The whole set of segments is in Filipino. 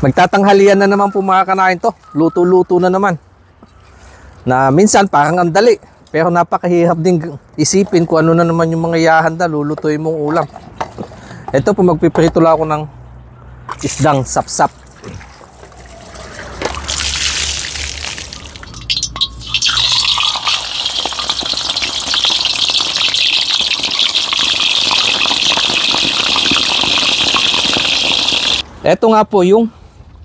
Magtatanghalian na naman po mga kanain to. Luto-luto na naman. Na minsan parang ang dali. Pero napakahirap din isipin kung ano na naman yung mga ihahanda. Lulutuin mong ulam. Ito po, magpiprito lang ako ng isdang sapsap. Ito nga po yung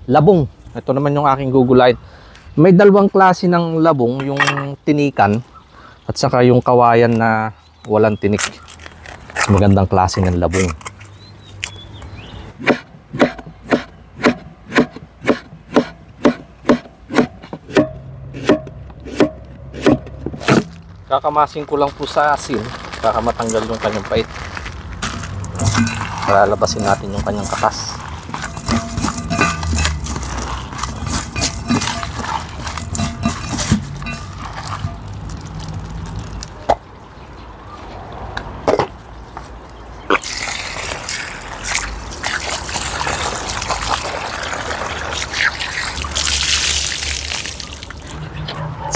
labong. Ito naman yung aking gugulayin. May dalawang klase ng labong, yung tinikan at saka yung kawayan na walang tinik. Magandang klase ng labong. Kakamasin ko lang po sa asin para matanggal yung kanyang pait. Lalabasin natin yung kanyang katas.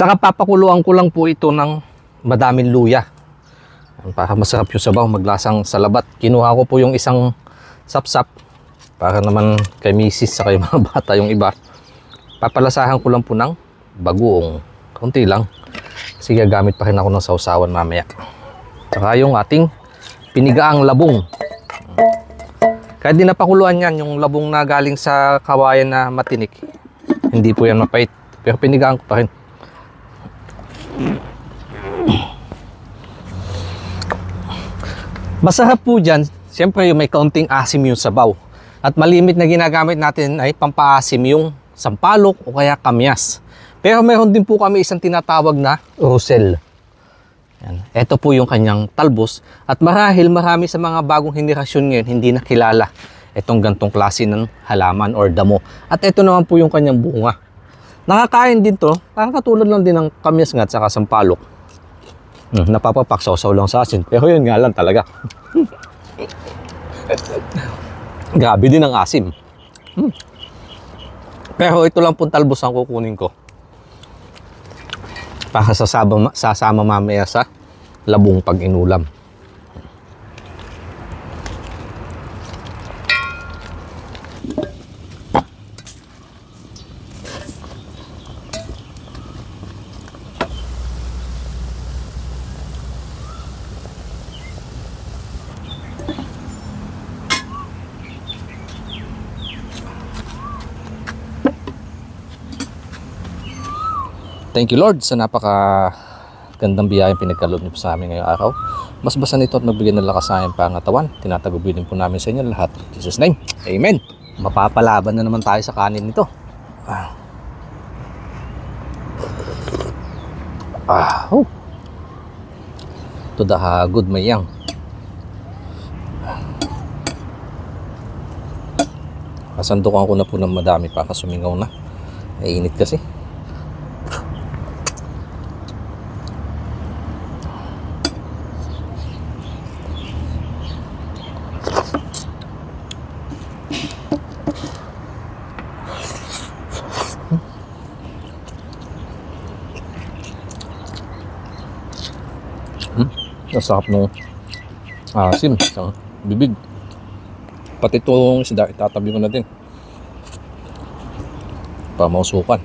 Saka papakuluan ko lang po ito ng madaming luya para masarap yung sabaw, maglasang salabat. Kinuha ko po yung isang sapsap para naman kay misis sa kay mga bata yung iba. Papalasahan ko lang po ng bagoong, konti lang. Sige, gamit pa rin ako ng sausawan mamaya. Saka yung ating pinigaang labong. Kahit di napakuluan yan, yung labong na galing sa kawayan na matinik, hindi po yan mapait, pero pinigaan ko pa rin. Masarap po dyan, siyempre may kaunting asim yung sabaw. At malimit na ginagamit natin ay pampaasim yung sampalok o kaya kamyas. Pero meron din po kami isang tinatawag na rosel. Yan. Ito po yung kanyang talbos. At marahil marami sa mga bagong henerasyon ngayon hindi nakilala itong gantong klase ng halaman or damo. At ito naman po yung kanyang bunga. Nakakain din to, parang katulad lang din ng kamyas nga at saka sampalok. Napapapak, sausaw lang sa asin. Pero yun nga lang talaga. Grabe din ang asim. Pero ito lang pong talbos ang kukunin ko. Para sasama mamaya sa labong pag inulam. Thank you Lord sa napaka gandang biyayang pinagkaloob niyo po sa amin ngayong araw. Basbasan ito at magbigay ng lakas sa aming pangatawan. Tinatagubilin po namin sa inyo lahat. In Jesus' name, Amen. Mapapalaban na naman tayo sa kanin nito. To the good mayang. Kasandukan ko na po ng madami para sumingaw na. Mainit kasi. Nasarap ng asim sa bibig. Pati itong isda itatabi ko na din para mausukan.